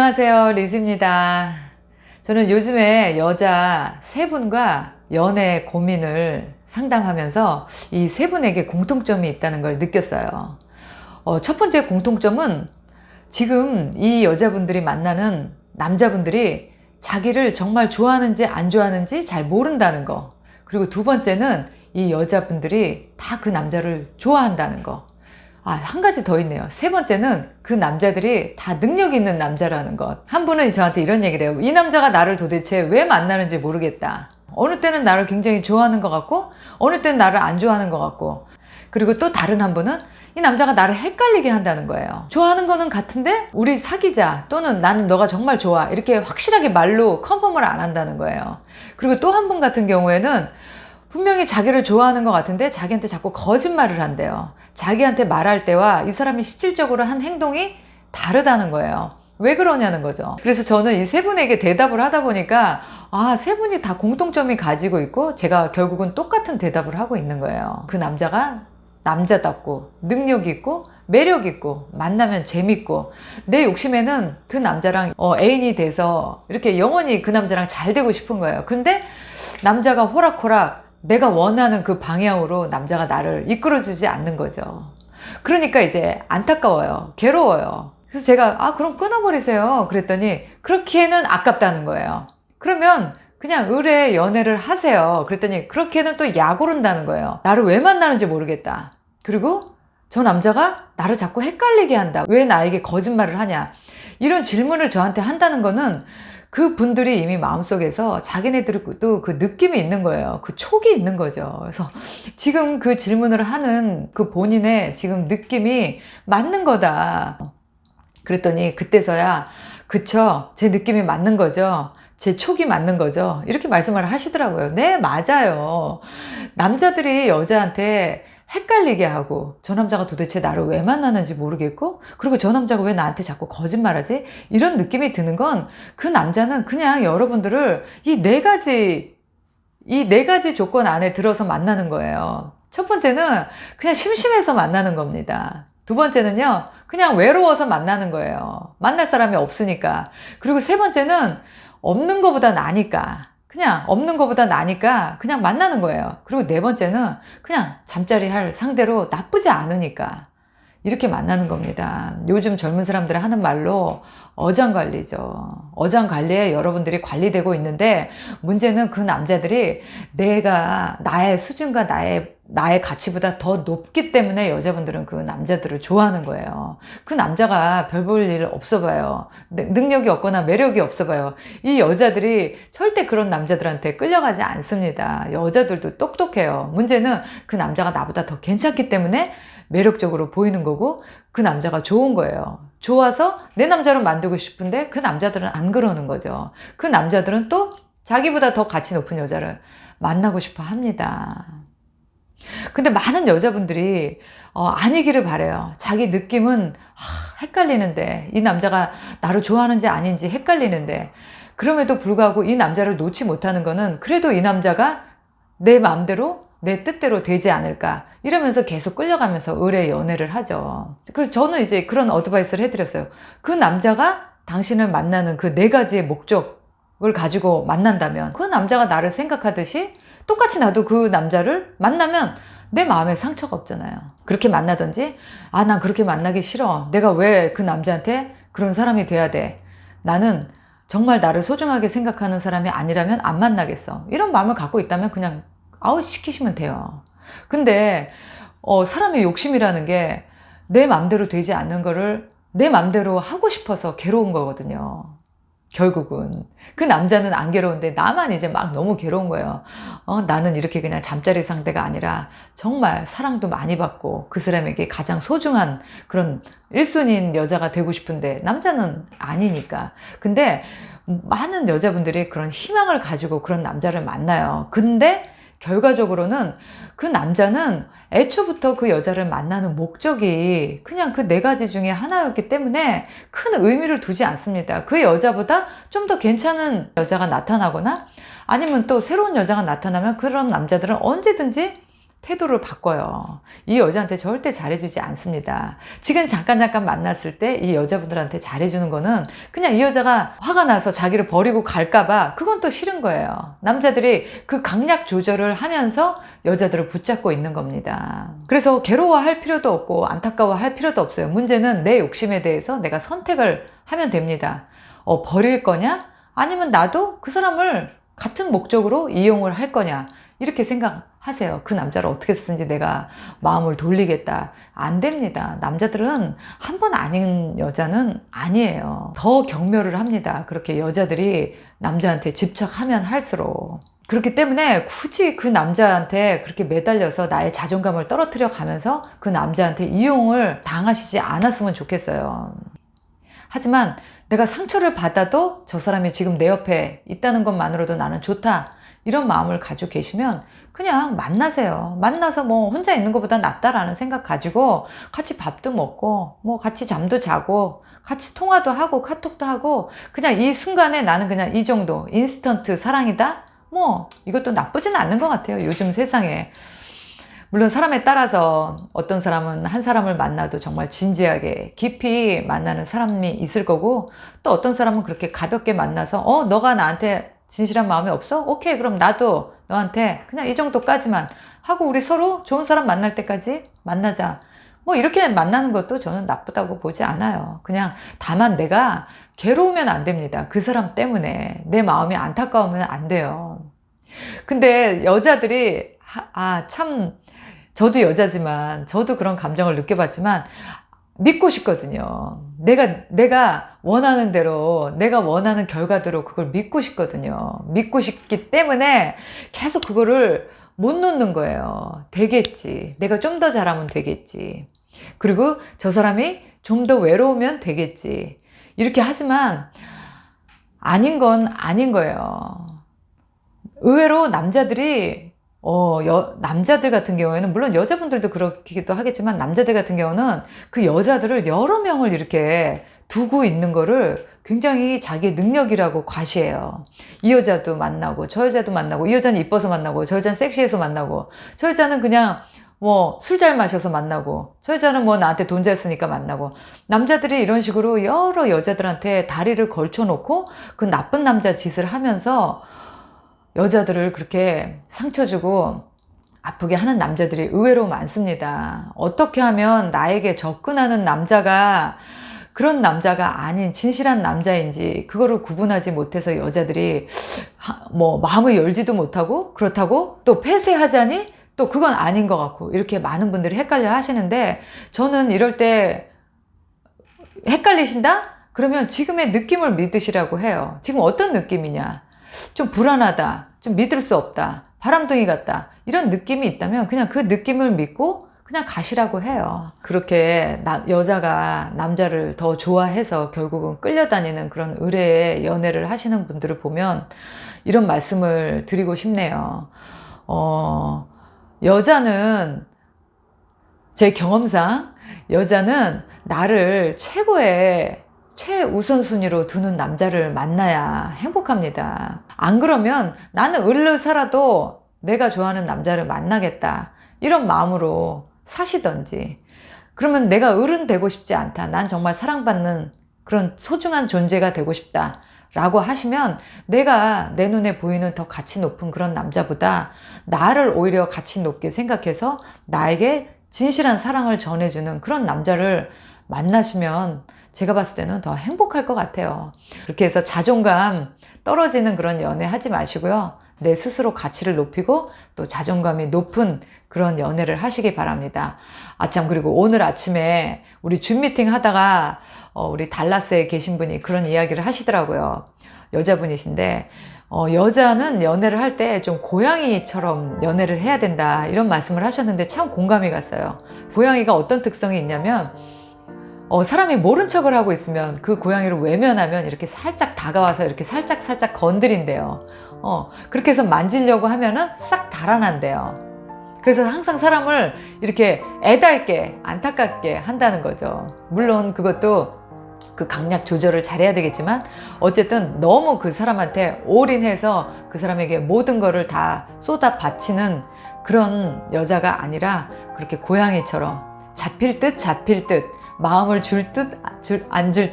안녕하세요, 리즈입니다. 저는 요즘에 여자 세 분과 연애 고민을 상담하면서 이 세 분에게 공통점이 있다는 걸 느꼈어요. 첫 번째 공통점은 지금 이 여자분들이 만나는 남자분들이 자기를 정말 좋아하는지 안 좋아하는지 잘 모른다는 거. 그리고 두 번째는 이 여자분들이 다 그 남자를 좋아한다는 거. 한 가지 더 있네요. 세 번째는 그 남자들이 다 능력 있는 남자라는 것. 한 분은 저한테 이런 얘기를 해요. 이 남자가 나를 도대체 왜 만나는지 모르겠다. 어느 때는 나를 굉장히 좋아하는 것 같고 어느 때는 나를 안 좋아하는 것 같고, 그리고 또 다른 한 분은 이 남자가 나를 헷갈리게 한다는 거예요. 좋아하는 거는 같은데 우리 사귀자, 또는 나는 너가 정말 좋아, 이렇게 확실하게 말로 컨펌을 안 한다는 거예요. 그리고 또 한 분 같은 경우에는 분명히 자기를 좋아하는 것 같은데 자기한테 자꾸 거짓말을 한대요. 자기한테 말할 때와 이 사람이 실질적으로 한 행동이 다르다는 거예요. 왜 그러냐는 거죠. 그래서 저는 이 세 분에게 대답을 하다 보니까 세 분이 다 공통점이 가지고 있고 제가 결국은 똑같은 대답을 하고 있는 거예요. 그 남자가 남자답고 능력 있고 매력 있고 만나면 재밌고, 내 욕심에는 그 남자랑 애인이 돼서 이렇게 영원히 그 남자랑 잘 되고 싶은 거예요. 근데 남자가 호락호락 내가 원하는 그 방향으로 남자가 나를 이끌어주지 않는 거죠. 그러니까 이제 안타까워요. 괴로워요. 그래서 제가 그럼 끊어버리세요 그랬더니 그렇기에는 아깝다는 거예요. 그러면 그냥 의뢰 연애를 하세요 그랬더니 그렇게는 또 약 오른다는 거예요. 나를 왜 만나는지 모르겠다. 그리고 저 남자가 나를 자꾸 헷갈리게 한다. 왜 나에게 거짓말을 하냐. 이런 질문을 저한테 한다는 거는 그 분들이 이미 마음속에서 자기네들도 그 느낌이 있는 거예요. 그 촉이 있는 거죠. 그래서 지금 그 질문을 하는 그 본인의 지금 느낌이 맞는 거다. 그랬더니 그때서야 그쵸, 제 느낌이 맞는 거죠, 제 촉이 맞는 거죠, 이렇게 말씀을 하시더라고요. 네, 맞아요. 남자들이 여자한테 헷갈리게 하고 저 남자가 도대체 나를 왜 만나는지 모르겠고, 그리고 저 남자가 왜 나한테 자꾸 거짓말하지, 이런 느낌이 드는 건 그 남자는 그냥 여러분들을 이 네 가지 조건 안에 들어서 만나는 거예요. 첫 번째는 그냥 심심해서 만나는 겁니다. 두 번째는요, 그냥 외로워서 만나는 거예요. 만날 사람이 없으니까. 그리고 세 번째는 없는 것보다 나니까. 그냥 없는 것보다 나니까 그냥 만나는 거예요. 그리고 네 번째는 그냥 잠자리 할 상대로 나쁘지 않으니까 이렇게 만나는 겁니다. 요즘 젊은 사람들이 하는 말로 어장관리죠. 어장관리에 여러분들이 관리되고 있는데, 문제는 그 남자들이 내가 나의 수준과 나의 가치보다 더 높기 때문에 여자분들은 그 남자들을 좋아하는 거예요. 그 남자가 별 볼 일 없어 봐요. 능력이 없거나 매력이 없어 봐요. 이 여자들이 절대 그런 남자들한테 끌려가지 않습니다. 여자들도 똑똑해요. 문제는 그 남자가 나보다 더 괜찮기 때문에 매력적으로 보이는 거고, 그 남자가 좋은 거예요. 좋아서 내 남자로 만들고 싶은데 그 남자들은 안 그러는 거죠. 그 남자들은 또 자기보다 더 가치 높은 여자를 만나고 싶어 합니다. 근데 많은 여자분들이 아니기를 바래요. 자기 느낌은 헷갈리는데, 이 남자가 나를 좋아하는지 아닌지 헷갈리는데, 그럼에도 불구하고 이 남자를 놓지 못하는 거는 그래도 이 남자가 내 마음대로 내 뜻대로 되지 않을까, 이러면서 계속 끌려가면서 의뢰 연애를 하죠. 그래서 저는 이제 그런 어드바이스를 해드렸어요. 그 남자가 당신을 만나는 그 네 가지의 목적을 가지고 만난다면 그 남자가 나를 생각하듯이 똑같이 나도 그 남자를 만나면 내 마음에 상처가 없잖아요. 그렇게 만나든지, 난 그렇게 만나기 싫어, 내가 왜 그 남자한테 그런 사람이 돼야 돼, 나는 정말 나를 소중하게 생각하는 사람이 아니라면 안 만나겠어, 이런 마음을 갖고 있다면 그냥 시키시면 돼요. 근데 사람의 욕심이라는 게 내 맘대로 되지 않는 거를 내 맘대로 하고 싶어서 괴로운 거거든요. 결국은 그 남자는 안 괴로운데 나만 이제 막 너무 괴로운 거예요. 나는 이렇게 그냥 잠자리 상대가 아니라 정말 사랑도 많이 받고 그 사람에게 가장 소중한 그런 1순위인 여자가 되고 싶은데 남자는 아니니까. 근데 많은 여자분들이 그런 희망을 가지고 그런 남자를 만나요. 근데 결과적으로는 그 남자는 애초부터 그 여자를 만나는 목적이 그냥 그 네 가지 중에 하나였기 때문에 큰 의미를 두지 않습니다. 그 여자보다 좀 더 괜찮은 여자가 나타나거나 아니면 또 새로운 여자가 나타나면 그런 남자들은 언제든지 태도를 바꿔요. 이 여자한테 절대 잘해주지 않습니다. 지금 잠깐 만났을 때 이 여자분들한테 잘해주는 거는 그냥 이 여자가 화가 나서 자기를 버리고 갈까봐 그건 또 싫은 거예요. 남자들이 그 강약 조절을 하면서 여자들을 붙잡고 있는 겁니다. 그래서 괴로워할 필요도 없고 안타까워할 필요도 없어요. 문제는 내 욕심에 대해서 내가 선택을 하면 됩니다. 버릴 거냐? 아니면 나도 그 사람을 같은 목적으로 이용을 할 거냐? 이렇게 생각하세요. 그 남자를 어떻게 쓰든지 내가 마음을 돌리겠다. 안 됩니다. 남자들은 한 번 아닌 여자는 아니에요. 더 경멸을 합니다. 그렇게 여자들이 남자한테 집착하면 할수록. 그렇기 때문에 굳이 그 남자한테 그렇게 매달려서 나의 자존감을 떨어뜨려 가면서 그 남자한테 이용을 당하시지 않았으면 좋겠어요. 하지만 내가 상처를 받아도 저 사람이 지금 내 옆에 있다는 것만으로도 나는 좋다. 이런 마음을 가지고 계시면 그냥 만나세요. 만나서 뭐 혼자 있는 것보다 낫다라는 생각 가지고 같이 밥도 먹고 뭐 같이 잠도 자고 같이 통화도 하고 카톡도 하고 그냥 이 순간에 나는 그냥 이 정도 인스턴트 사랑이다? 뭐 이것도 나쁘진 않는 것 같아요. 요즘 세상에. 물론 사람에 따라서 어떤 사람은 한 사람을 만나도 정말 진지하게 깊이 만나는 사람이 있을 거고 또 어떤 사람은 그렇게 가볍게 만나서 너가 나한테 진실한 마음이 없어? 오케이, 그럼 나도 너한테 그냥 이 정도까지만 하고 우리 서로 좋은 사람 만날 때까지 만나자. 뭐 이렇게 만나는 것도 저는 나쁘다고 보지 않아요. 그냥 다만 내가 괴로우면 안 됩니다. 그 사람 때문에 내 마음이 안타까우면 안 돼요. 근데 여자들이 참 저도 여자지만 저도 그런 감정을 느껴봤지만 믿고 싶거든요. 내가 원하는 대로, 내가 원하는 결과대로 그걸 믿고 싶거든요. 믿고 싶기 때문에 계속 그거를 못 놓는 거예요. 되겠지. 내가 좀 더 잘하면 되겠지. 그리고 저 사람이 좀 더 외로우면 되겠지. 이렇게 하지만 아닌 건 아닌 거예요. 의외로 남자들이 남자들 같은 경우에는 물론 여자분들도 그렇기도 하겠지만 남자들 같은 경우는 그 여자들을 여러 명을 이렇게 두고 있는 거를 굉장히 자기의 능력이라고 과시해요. 이 여자도 만나고 저 여자도 만나고 이 여자는 이뻐서 만나고 저 여자는 섹시해서 만나고 저 여자는 그냥 뭐 술 잘 마셔서 만나고 저 여자는 뭐 나한테 돈 잘 쓰니까 만나고 남자들이 이런 식으로 여러 여자들한테 다리를 걸쳐놓고 그 나쁜 남자 짓을 하면서 여자들을 그렇게 상처 주고 아프게 하는 남자들이 의외로 많습니다. 어떻게 하면 나에게 접근하는 남자가 그런 남자가 아닌 진실한 남자인지 그거를 구분하지 못해서 여자들이 뭐 마음을 열지도 못하고 그렇다고 또 폐쇄하자니 또 그건 아닌 것 같고 이렇게 많은 분들이 헷갈려 하시는데 저는 이럴 때 헷갈리신다? 그러면 지금의 느낌을 믿으시라고 해요. 지금 어떤 느낌이냐? 좀 불안하다, 좀 믿을 수 없다, 바람둥이 같다 이런 느낌이 있다면 그냥 그 느낌을 믿고 그냥 가시라고 해요. 그렇게 여자가 남자를 더 좋아해서 결국은 끌려다니는 그런 의뢰의 연애를 하시는 분들을 보면 이런 말씀을 드리고 싶네요. 여자는 제 경험상 여자는 나를 최우선순위로 두는 남자를 만나야 행복합니다. 안 그러면 나는 을르 살아도 내가 좋아하는 남자를 만나겠다 이런 마음으로 사시던지 그러면 내가 을은 되고 싶지 않다. 난 정말 사랑받는 그런 소중한 존재가 되고 싶다 라고 하시면 내가 내 눈에 보이는 더 가치 높은 그런 남자보다 나를 오히려 가치 높게 생각해서 나에게 진실한 사랑을 전해주는 그런 남자를 만나시면 제가 봤을 때는 더 행복할 것 같아요. 그렇게 해서 자존감 떨어지는 그런 연애 하지 마시고요. 내 스스로 가치를 높이고 또 자존감이 높은 그런 연애를 하시기 바랍니다. 참 그리고 오늘 아침에 우리 줌 미팅 하다가 우리 달라스에 계신 분이 그런 이야기를 하시더라고요. 여자분이신데 여자는 연애를 할 때 좀 고양이처럼 연애를 해야 된다 이런 말씀을 하셨는데 참 공감이 갔어요. 고양이가 어떤 특성이 있냐면 사람이 모른 척을 하고 있으면 그 고양이를 외면하면 이렇게 살짝 다가와서 이렇게 살짝 건드린대요. 그렇게 해서 만지려고 하면은 싹 달아난대요. 그래서 항상 사람을 이렇게 애달게 안타깝게 한다는 거죠. 물론 그것도 그 강약 조절을 잘해야 되겠지만 어쨌든 너무 그 사람한테 올인해서 그 사람에게 모든 거를 다 쏟아 바치는 그런 여자가 아니라 그렇게 고양이처럼 잡힐 듯 마음을 줄 듯 안 줄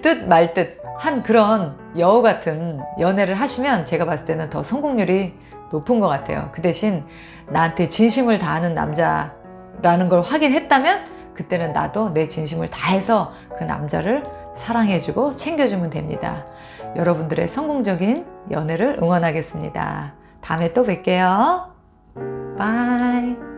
듯 말 듯 한 그런 여우 같은 연애를 하시면 제가 봤을 때는 더 성공률이 높은 것 같아요. 그 대신 나한테 진심을 다하는 남자라는 걸 확인했다면 그때는 나도 내 진심을 다해서 그 남자를 사랑해주고 챙겨주면 됩니다. 여러분들의 성공적인 연애를 응원하겠습니다. 다음에 또 뵐게요. 바이.